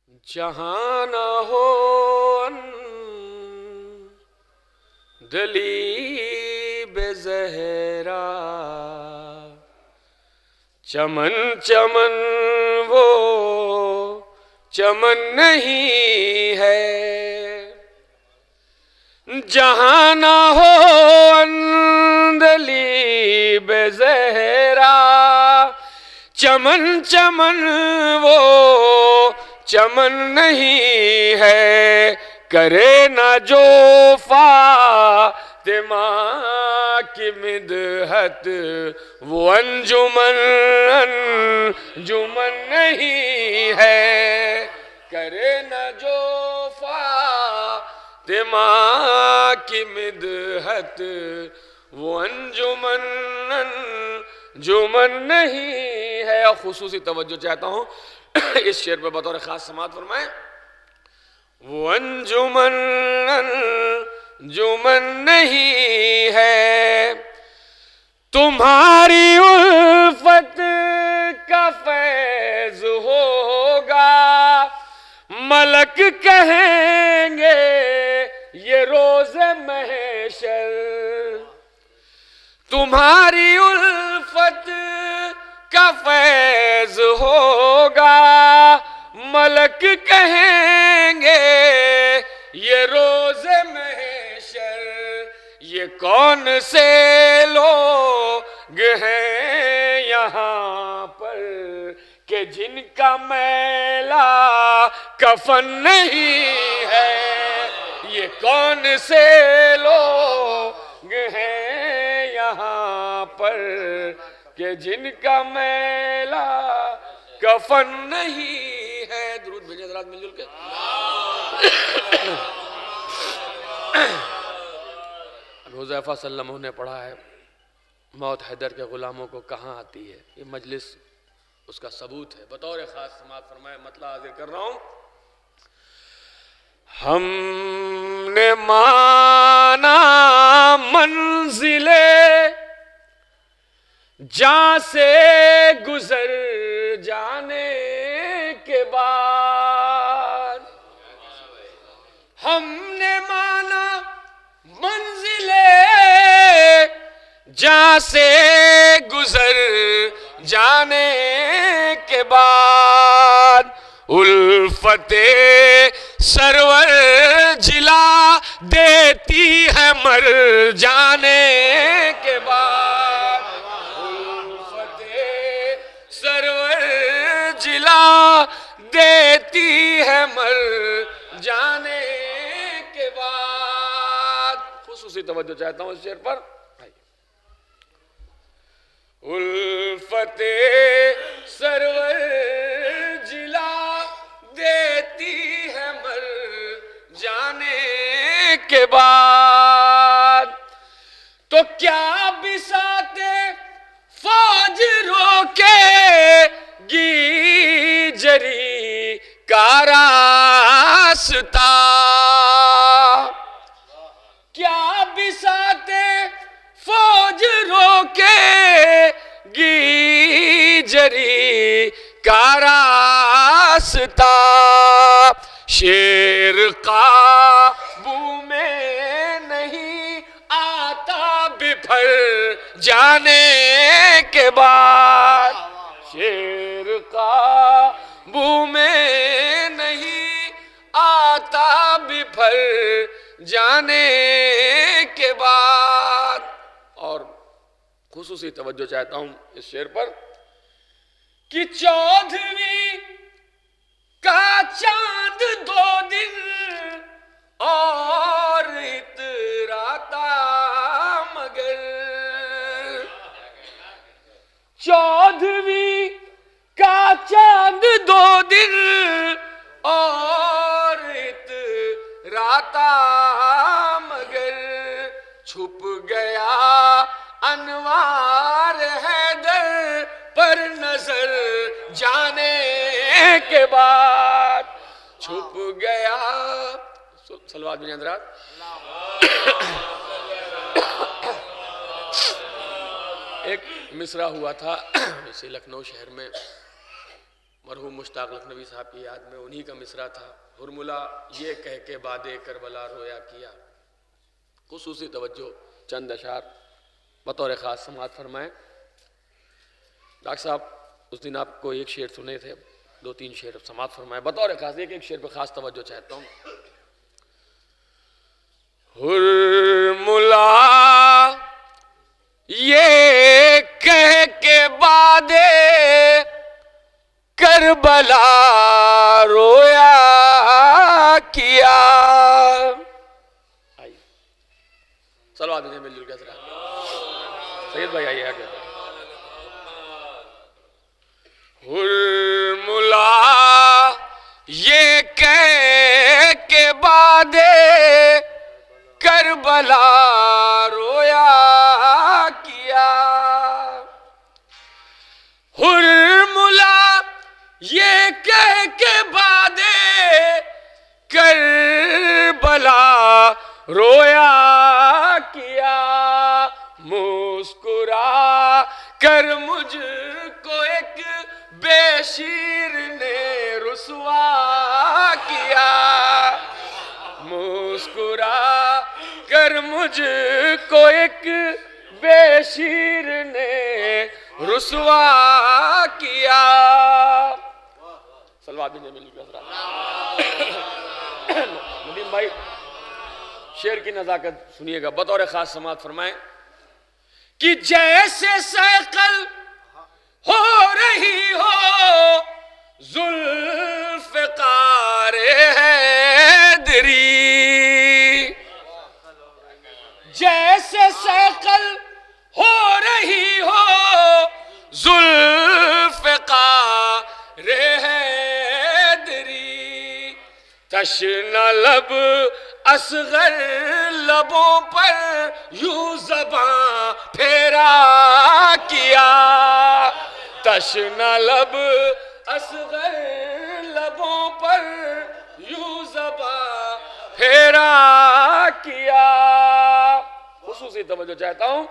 جہاں نہ ہو دلیب زہرا، چمن چمن وہ چمن نہیں ہے۔ جہاں نہ ہو دلیب زہرا، چمن چمن وہ چمن نہیں ہے۔ کرے نہ جو فاطمہ کی مدحت، وہ انجمن انجمن نہیں ہے۔ کرے نہ جو فاطمہ کی مدحت، وہ انجمن انجمن نہیں ہے۔ اور خصوصی توجہ چاہتا ہوں اس شعر پر بطور خاص سماعت فرمائیں۔ وہ انجمن انجمن نہیں ہے۔ تمہاری الفت کا فیض ہوگا، ملک کہیں گے یہ روز محشر۔ تمہاری الفت کا فیض ہوگا، ملک کہیں گے یہ روز محشر۔ یہ کون سے لوگ ہیں یہاں پر کہ جن کا میلہ کفن نہیں ہے؟ یہ کون سے لوگ ہیں یہاں پر کہ جن کا میلہ کفن نہیں ہے؟ درود بھیجیں حضرات مل جل کے۔ حذیفہ صلی اللہ علیہ وسلم نے پڑھا ہے، موت حیدر کے غلاموں کو کہاں آتی ہے؟ یہ مجلس اس کا ثبوت ہے۔ بطور خاص سماعت فرمائے، مطلع حاضر کر رہا ہوں۔ ہم نے مانا منزل جاں سے گزر جانے کے بعد، ہم نے مانا منزل جاں سے گزر جانے کے بعد، الفت سرور جلا دیتی ہے مر جانے کے بعد۔ الفت سرور جلا دیتی ہے مر جانے کے بعد۔ خصوصی توجہ چاہتا ہوں اس شعر پر۔ الفت سرور جلا دیتی ہے مر جانے کے بعد، تو کیا بساط فوج روکے گی جری کا راستہ؟ کیا بساط فوج روکے گی جری کا راستہ؟ شیر قابو میں نہیں آتا بپھر جانے کے بعد۔ شیر قابو میں نہیں آتا بپھر جانے کے بعد۔ اور خصوصی توجہ چاہتا ہوں اس شعر پر کہ 14ویں کا چاند 2 دن اور اتراتا مگر، 14ویں کا چاند 2 دن اور اتراتا مگر، چھپ گیا انوار حیدر پر نظر جانے کے بعد، چھپ گیا۔ صلوات بھیجیں حضرات۔ ایک مصرع ہوا تھا اسی لکھنؤ شہر میں، مرحوم مشتاق لکھنوی صاحب کی یاد میں انہی کا مصرع تھا، ہرملا یہ کہہ کے باد کربلا رویا کیا. خصوصی توجہ چند اشعار بطور خاص سماعت فرمائیں. ڈاکٹر صاحب اس دن آپ کو ایک شعر سنے تھے، 2-3 شعر سماعت فرمائیں بطور خاص. ایک شعر پہ خاص توجہ چاہتا ہوں. ہرملا یہ کہہ کے باد کربلا رویا کیا. آئیے چلو آدمی مل جل کے سید بھائی آئیے آگے. ہرملا یہ کہہ کے باد کربلا رویا کیا. ہرملا یہ کہہ کے باد کربلا رویا کیا. مسکرا کر مجھ کو ایک بے شیر نے رسوا کیا. مسکرا کر مجھ کو ایک بے شیر نے رسوا کیا. سلوات بھی مل ندیم بھائی شعر کی نزاکت سنیے گا بطور خاص سماعت فرمائیں. کہ جیسے سیقل ہو رہی ہو ذوالفقار حیدری، جیسے سیقل ہو رہی ہو ذوالفقار حیدری. تشنہ لب اصغر لبوں پر یوں زباں پھیرا کیا. تشنہ لب اصغر لبوں پر یوں زباں پھیرا کیا. خصوصی توجہ چاہتا ہوں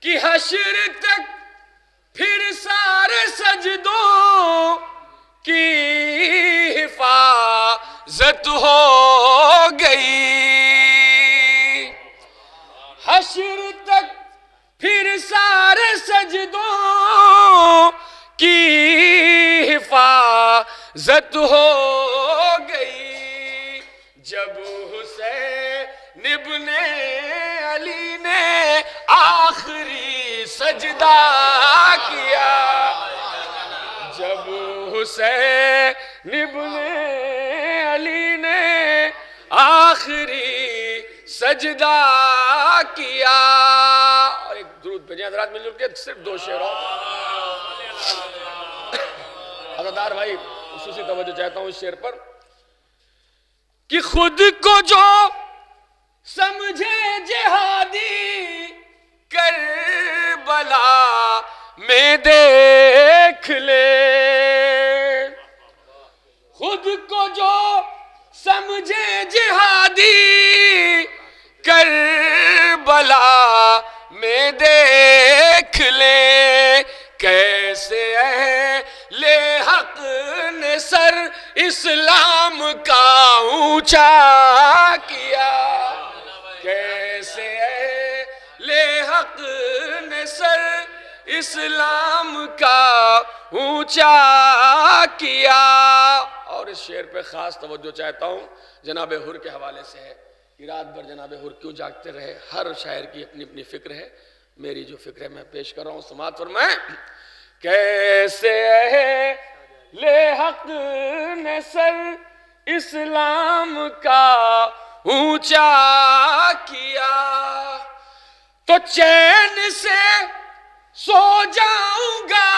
کہ حشر تک پھر سارے سجدوں کی حفاظت ہو گئی. حشر تک پھر سارے سجدوں کی حفاظت ہو گئی. جب حسین ابن علی نے آخری سجدہ کیا، جب حسین ابن علی نے آخری سجدہ کیا. اور ایک درود بھیجیں حضرات مل جل کے صرف 2 شعر عزادار بھائی خصوصی توجہ چاہتا ہوں اس شعر پر. کہ خود کو جو سمجھے جہادی کربلا میں دیکھ لے. خود کو جو سمجھے جہادی کربلا میں دیکھ لے. کیسے اہل حق نے سر اسلام کا اونچا کیا. کیسے اہل حق نے سر اسلام کا اونچا کیا. اور اس شعر پہ خاص توجہ چاہتا ہوں جناب حر کے حوالے سے ہے کہ رات بھر جناب حر کیوں جاگتے رہے. ہر شاعر کی اپنی اپنی فکر ہے، میری جو فکر ہے میں پیش کر رہا ہوں. سماعت فرمائیں. کیسے اہل حق نے سر اسلام کا اونچا کیا. تو چین سے سو جاؤں گا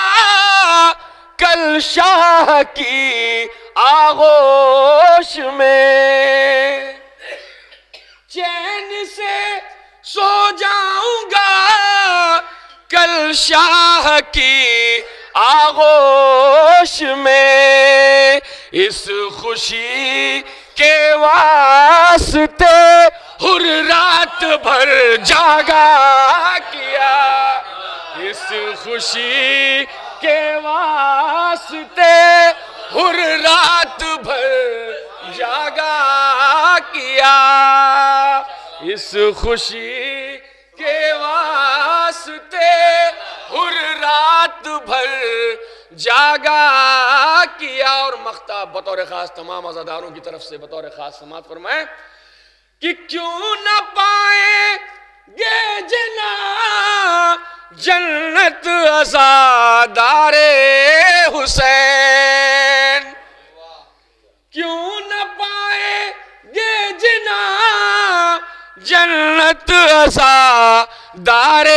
کل شاہ کی آغوش میں. چین سے سو جاؤں گا کل شاہ کی آغوش میں. اس خوشی کے واسطے ہر رات بھر جاگا کیا. اس خوشی کے واسطے ہر رات بھر جاگا کیا، اس خوشی کے واسطے ہر رات بھر جاگا کیا۔ اور مقطع بطور خاص تمام عزاداروں کی طرف سے بطور خاص سماعت فرمائیں کہ کیوں نہ پائیں گے جنا جنت عزادار حسین، کیوں نہ پائیں گے جنا جنت عزادار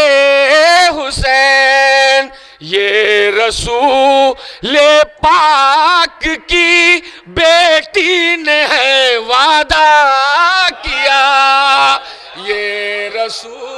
حسین، یہ رسول پاک کی بیٹی نے ہے وعدہ کیا، یہ رسول